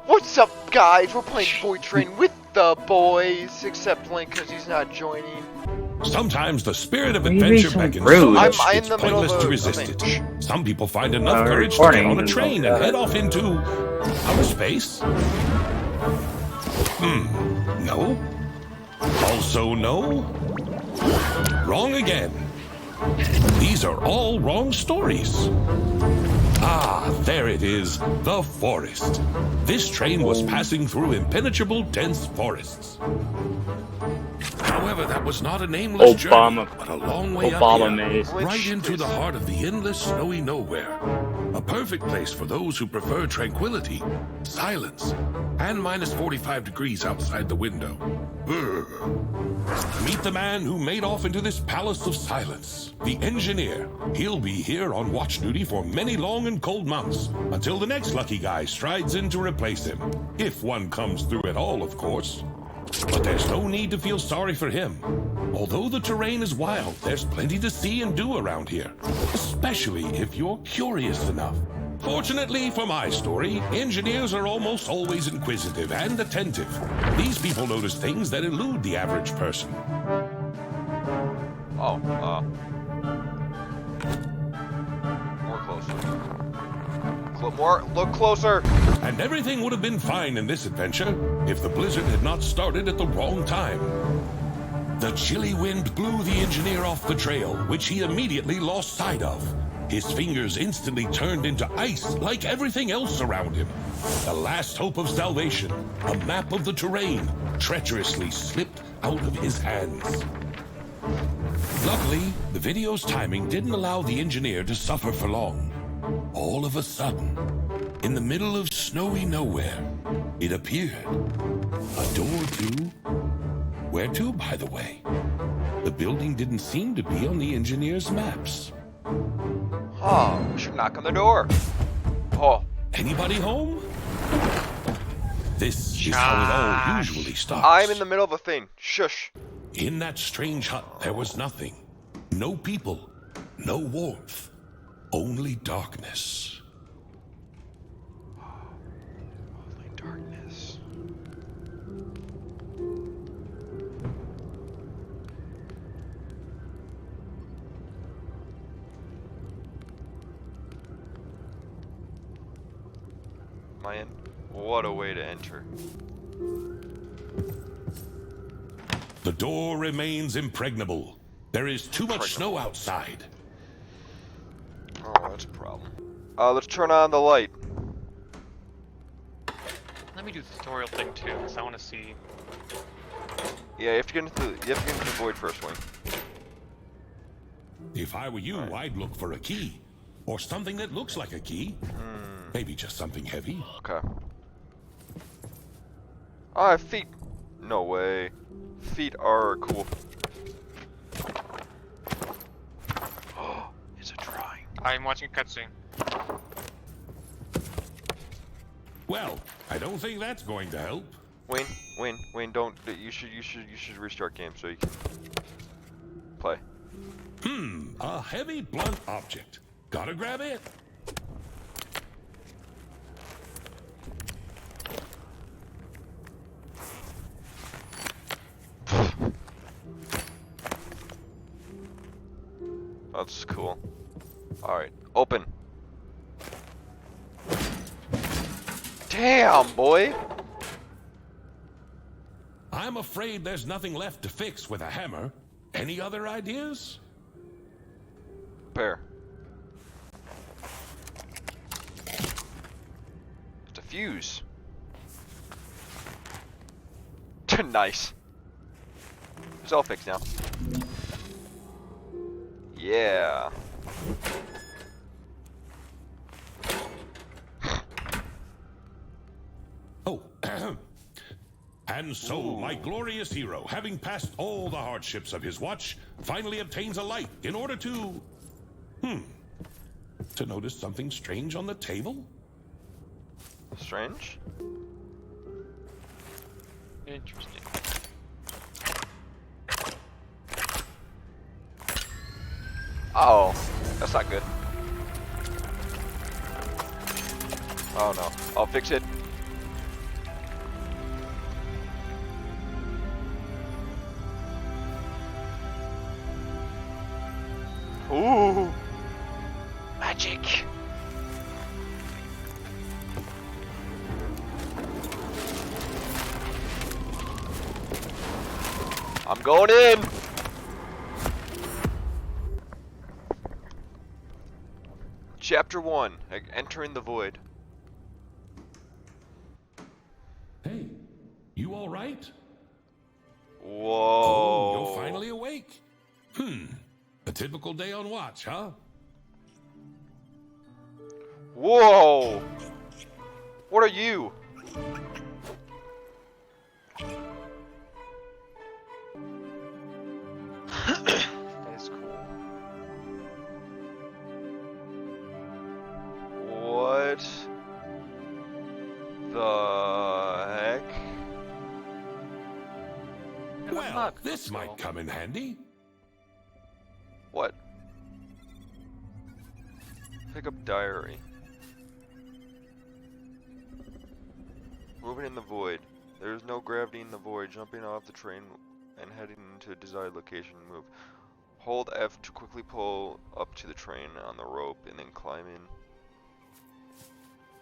What's up, guys? We're playing Void Train with the boys, except Link because he's not joining. Sometimes the spirit of adventure beckons rude. so much I'm in it's the middle pointless of to a resist thing. it. Some people find enough We're courage to get recording, on a train and head off into outer space. No. Also no. Wrong again. These are all wrong stories. Ah, there it is, the forest. This train was passing through impenetrable, dense forests. However, that was not a nameless journey, but a long way up here, maze. right into the heart of the endless snowy nowhere. A perfect place for those who prefer tranquility, silence, and minus 45 degrees outside the window. Meet the man who made off into this palace of silence, the engineer. He'll be here on watch duty for many long and cold months, until the next lucky guy strides in to replace him. If one comes through at all, of course. But there's no need to feel sorry for him. Although the terrain is wild, there's plenty to see and do around here, especially if you're curious enough. Fortunately for my story, engineers are almost always inquisitive and attentive. These people notice things that elude the average person. Look closer. And everything would have been fine in this adventure if the blizzard had not started at the wrong time. The chilly wind blew the engineer off the trail, which he immediately lost sight of. His fingers instantly turned into ice like everything else around him. The last hope of salvation, a map of the terrain, treacherously slipped out of his hands. Luckily, the video's timing didn't allow the engineer to suffer for long. All of a sudden, in the middle of snowy nowhere, it appeared. A door to... Where to, by the way? The building didn't seem to be on the engineer's maps. Oh, we should knock on the door. Oh. Anybody home? This is how it all usually starts. I'm in the middle of a thing. Shush. In that strange hut, there was nothing. No people. No warmth. Only darkness. Only darkness. Am I in? What a way to enter. The door remains impregnable. There is too much snow outside. Oh, that's a problem. Let's turn on the light. Let me do the tutorial thing too, because I want to see. Yeah, you have to get into the void first, Wayne. If I were you, I'd look for a key. Or something that looks like a key. Maybe just something heavy. Okay. Ah, feet. No way. Feet are cool. It's a drawing. I'm watching a cutscene. Well, I don't think that's going to help. Wayne, don't. You should restart game so you can play. A heavy blunt object. Gotta grab it. That's cool. Alright, open. Damn, boy! I'm afraid there's nothing left to fix with a hammer. Any other ideas? Repair. It's a fuse. Nice. It's all fixed now. Yeah. Oh, and so my glorious hero, having passed all the hardships of his watch, finally obtains a light in order to... to notice something strange on the table? Strange? Interesting. Oh, that's not good. Oh no. I'll fix it. Ooh. Magic. I'm going in. Chapter 1, entering the void. Hey, you all right? Whoa. Oh, you're finally awake. A typical day on watch, huh? Whoa. What are you? That is cool. What the heck? Well, this might come in handy. What? Pick up diary. Moving in the void. There is no gravity in the void. Jumping off the train and heading into a desired location. Move. Hold F to quickly pull up to the train on the rope and then climb in.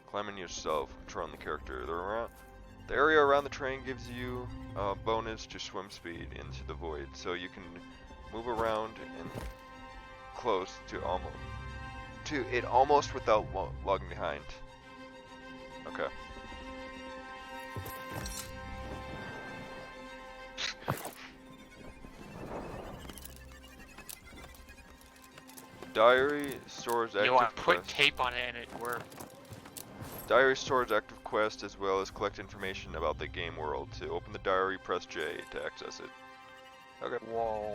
Climb in yourself. Controlling the character. The area around the train gives you a bonus to swim speed into the void, so you can move around and close to it almost without logging behind. Okay. Diary stores active Yo, I put quest. tape on it and it worked. Diary stores active quest as well as collect information about the game world. To open the diary, press J to access it. Okay. Whoa.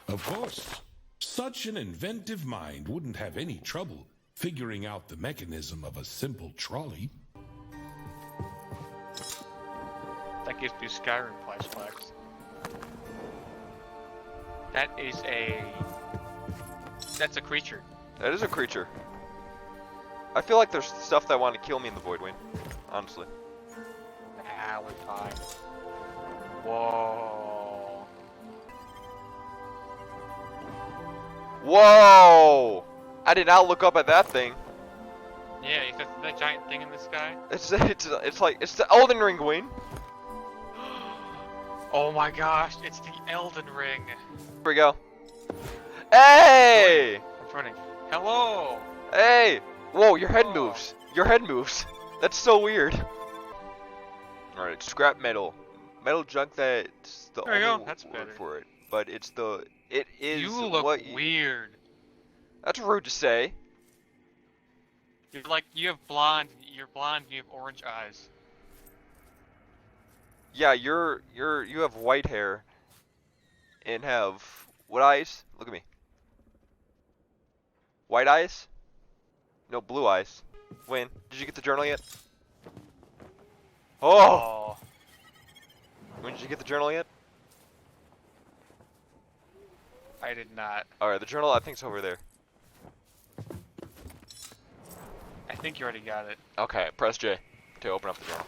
Of course. Such an inventive mind wouldn't have any trouble figuring out the mechanism of a simple trolley. That gives me Skyrim flashbacks. That's a creature. That is a creature. I feel like there's stuff that want to kill me in the void, Wayne. Honestly. Ah, we're fine. Whoa. Whoa! I did not look up at that thing. Yeah, you got that giant thing in the sky? It's like it's the Elden Ring, Wayne. Oh my gosh, it's the Elden Ring. Here we go. Hey! I'm running. Hello! Hey! Whoa, your head Oh. moves. Your head moves. That's so weird. Alright, scrap metal. Metal junk that's the There you go, only that's word better. for it. But it is You look what weird. That's rude to say. You're like, you're blonde, and you have orange eyes. Yeah, you have white hair and have what eyes? Look at me. White eyes? No, blue eyes. Wayne, did you get the journal yet? Oh! When did you get the journal yet? I did not. Alright, the journal I think's over there. I think you already got it. Okay, press J to open up the journal.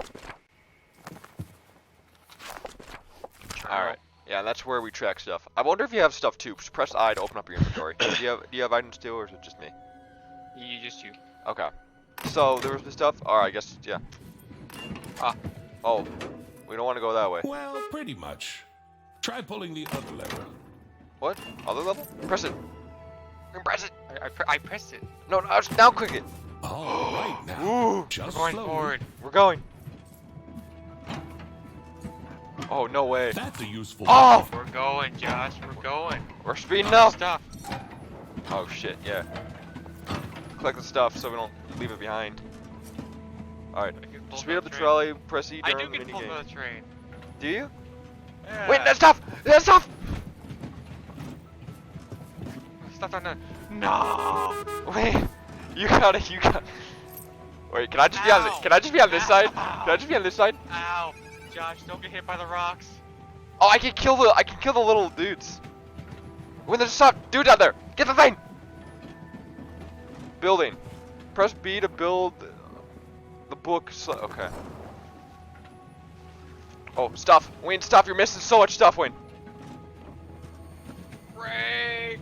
Alright. Yeah, that's where we track stuff. I wonder if you have stuff too. Just press I to open up your inventory. do you have items too, or is it just me? Just you. Okay. So there was the stuff. Alright, I guess yeah. Ah. Oh. We don't want to go that way. Well, pretty much. Try pulling the other lever. What? Other level? Press it. Press it. I pressed it. No, now click it. All right now. Ooh. Just We're going slowly. forward. We're going. Oh, no way. That's a useful. Oh! We're going, Josh. We're going. We're speeding up. Stuff. Oh shit, yeah. Collect the stuff so we don't leave it behind. Alright. I can pull Speed up the train. trolley, press E I during do the get pulled by minigame. the train. Do you? Yeah. Wait, that's stuff! That's stuff! Stuff on the. No! Wait, you got. Wait, can I just be on Ow. can I just be on this side? Ow. Can I just be on this side? Ow! Josh, don't get hit by the rocks. Oh, I can kill the little dudes. When there's stuff, dudes out there. Get the thing. Building. Press B to build the book. Okay. Oh, stuff. Wayne, stuff. You're missing so much stuff, Wayne. Break!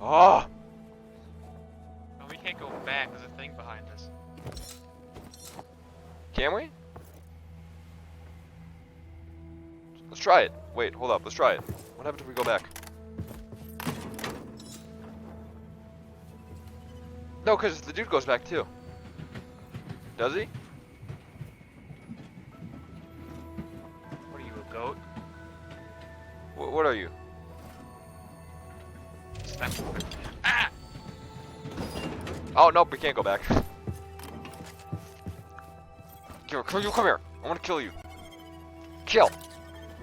Oh! Oh, we can't go back. There's a thing behind us. Can we? Let's try it. Wait, hold up. Let's try it. What happens if we go back? No, because the dude goes back too. Does he? What are you, a goat? What are you? Ah! Oh, nope, we can't go back. Kill, you come here. I want to kill you. Kill.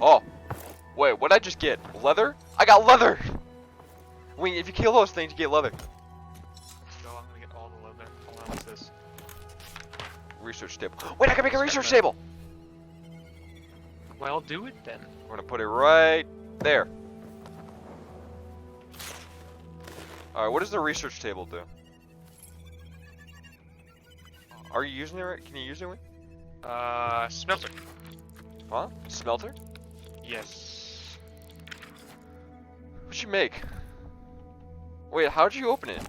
Oh. Wait, what did I just get? Leather? I got leather! Wait, if you kill those things, you get leather. So I'm gonna get all the leather. Hold on, what's this? Research table. Wait, I can make a research table! Well, do it then. We're gonna put it right there. Alright, what does the research table do? Are you using it right? Can you use it? Smelter. Huh? Smelter? Yes. What'd you make? Wait, how'd you open it?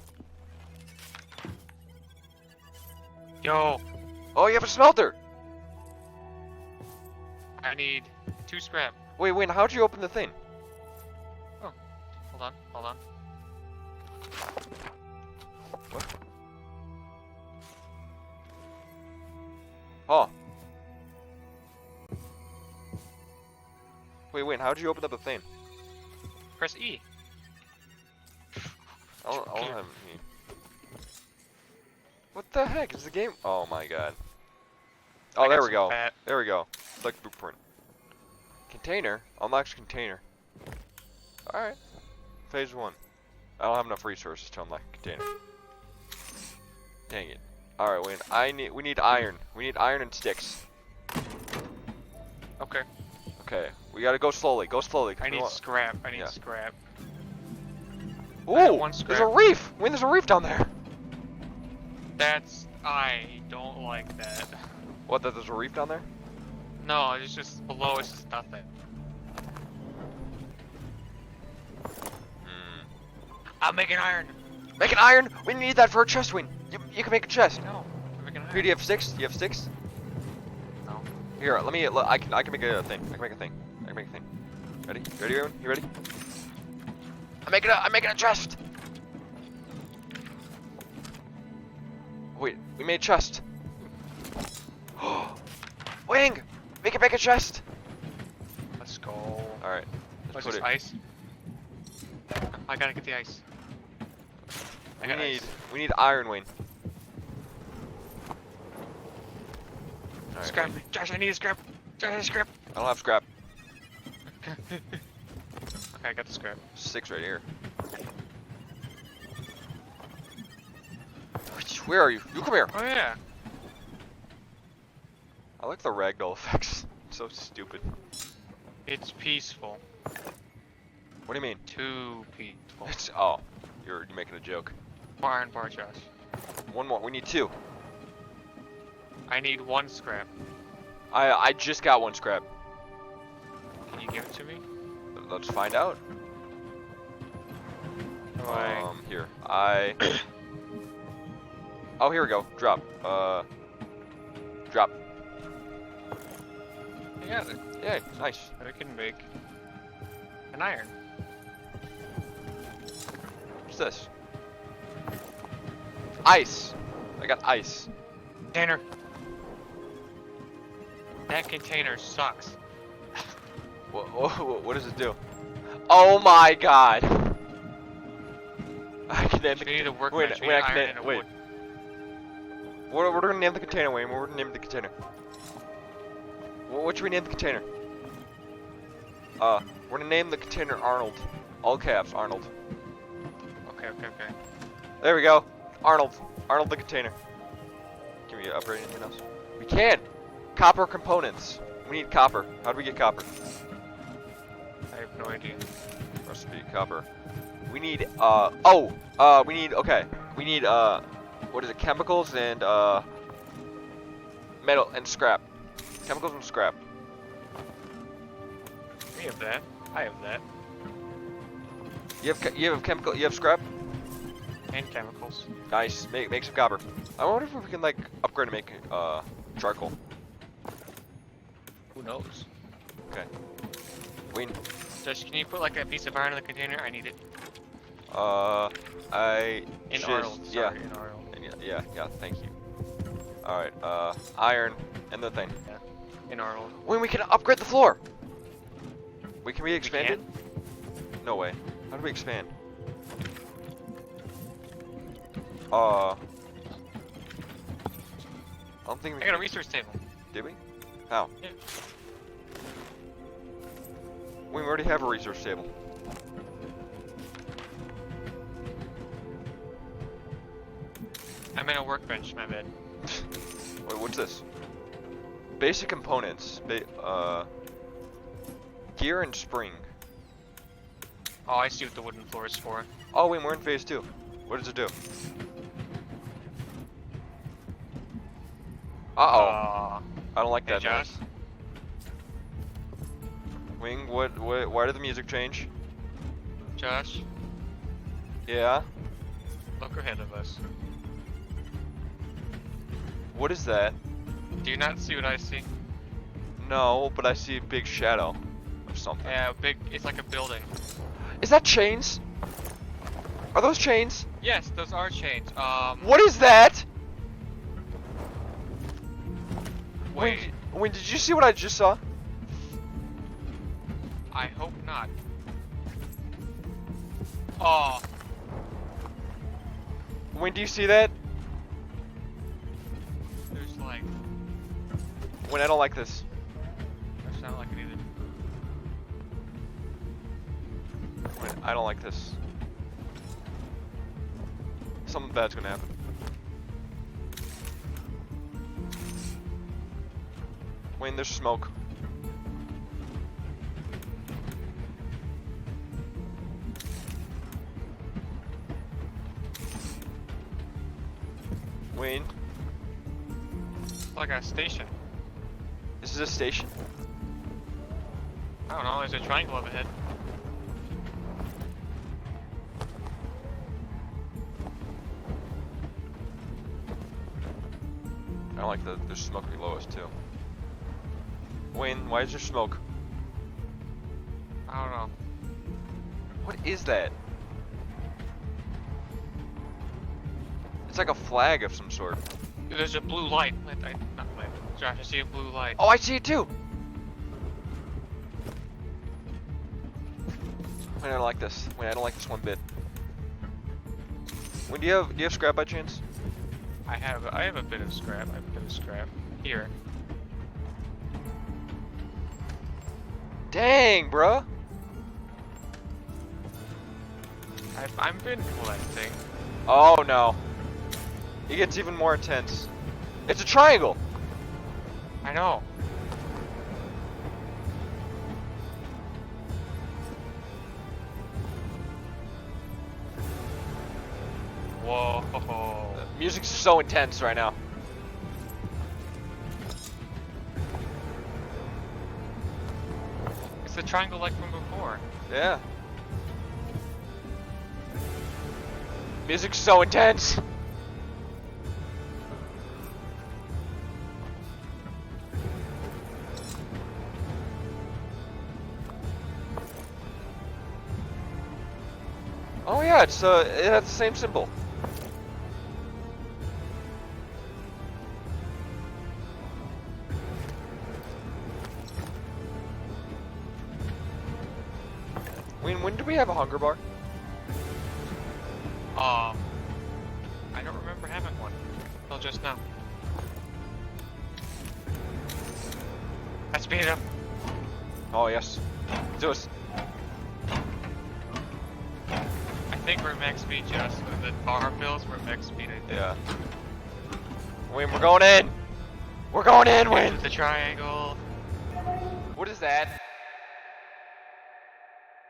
Yo, Oh, you have a smelter! I need 2 scrap. Wait, how'd you open the thing? Hold on. What? Oh. Wait, how'd you open up the thing? Press E. I don't have any. What the heck is the game? Oh my god. Oh, there we go. Fat. There we go. Select blueprint. Container? Unlocks container. Alright. Phase 1. I don't have enough resources to unlock a container. Dang it. Alright, we need iron. We need iron and sticks. Okay. Okay. We gotta go slowly. Go slowly. I need scrap. I need Yeah. scrap. Ooh! I got 1 There's scrap. a reef! There's a reef down there! I don't like that. What, there's a reef down there? No, it's just below, it's just nothing. I'm making iron. Make an iron! We need that for a chest wing! You can make a chest! No, I'm making iron. Here, do you have sticks? Do you have sticks? No. Here, I can make a thing. I can make a thing. Ready? Ready, everyone? You ready? I'm making a chest! Wait, we made a chest. Wing! We can make a chest! Let's go. Alright, What's let's this, put it. ice? I gotta get the ice. I got ice. We need iron, Wayne. Alright, Scrap. Wayne. Josh, I need a scrap. Josh, I need a scrap. I don't have scrap. Okay, I got the scrap. 6 right here. Where are you? You come here! Oh yeah. I like the ragdoll effects. It's so stupid. It's peaceful. What do you mean? Too peaceful. It's you're making a joke. More iron bar, Josh. One more. We need 2. I need 1 scrap. I just got 1 scrap. Can you give it to me? Let's find out. How do Here. Oh, here we go. Drop. Drop. I got it. Yeah, nice. I can make an iron. What's this? Ice. I got ice. Container. That container sucks. What does it do? Oh my god. I can name You the need a workbench. Wait, you wait, need I can iron name. and a Wait. wood. We're gonna name the container, Wayne. We're gonna name the container. What should we name the container? We're gonna name the container Arnold. All caps, Arnold. Okay. There we go. Arnold. Arnold the container. Can we upgrade anything else? We can! Copper components. We need copper. How do we get copper? I have no idea. Recipe, copper. We need, we need, what is it, chemicals and, metal and scrap. Chemicals and scrap. We have that. I have that. You have chemical. You have scrap. And chemicals. Nice. Make some copper. I wonder if we can like upgrade and make charcoal. Who knows? Okay. Wayne. Josh, can you put like a piece of iron in the container? I need it. In Arnold. Yeah. Sorry, in Arnold. Yeah. Thank you. All right. Iron and the thing. Yeah. In Arnold. Wayne, we can upgrade the floor. Wait, can we expand can? it? No way. How do we expand? I don't think we I got a can. research table. Did we? How? Yeah. We already have a research table. I'm in a workbench, my bad. Wait, what's this? Basic components. Gear and spring. Oh, I see what the wooden floor is for. Oh, wait, we're in phase 2. What does it do? Uh-oh. I don't like Hey, that Josh. noise. Wing, why did the music change? Josh, Yeah? look ahead of us. What is that? Do you not see what I see? No, but I see a big shadow of something. Yeah, it's like a building. Is that chains? Are those chains? Yes, those are chains. What is that? Wait, Wait, did you see what I just saw? I hope not. Oh, Wayne, do you see that? there's like, Wayne, I don't like this. that's not like it either. Wayne, I don't like this. Something bad's gonna happen. Wayne, there's smoke. Wayne, It's like a station. this is a station. I don't know, there's a triangle up ahead. I don't like there's smoke below us too. Wayne, why is there smoke? I don't know. What is that? It's like a flag of some sort. There's a blue light. Not light. Josh, I see a blue light. Oh, I see it too! Wayne, I don't like this. Wayne, I don't like this one bit. Wayne, do you have scrap by chance? I have a bit of scrap. I have a bit of scrap. Here. Dang, bruh! I'm been collecting. Oh no. It gets even more intense. It's a triangle! I know. Whoa. The music's so intense right now. It's a triangle like from before. Yeah. Music's so intense. Oh yeah, it has the same symbol. When do we have a hunger bar? I don't remember having one until just now. Let's speed it up. Oh yes. Do us. I think we're max speed, Josh. With the bar pills, we're max speed. I think. Yeah. Wayne, we're going in! We're going in, Wayne! The triangle. What is that?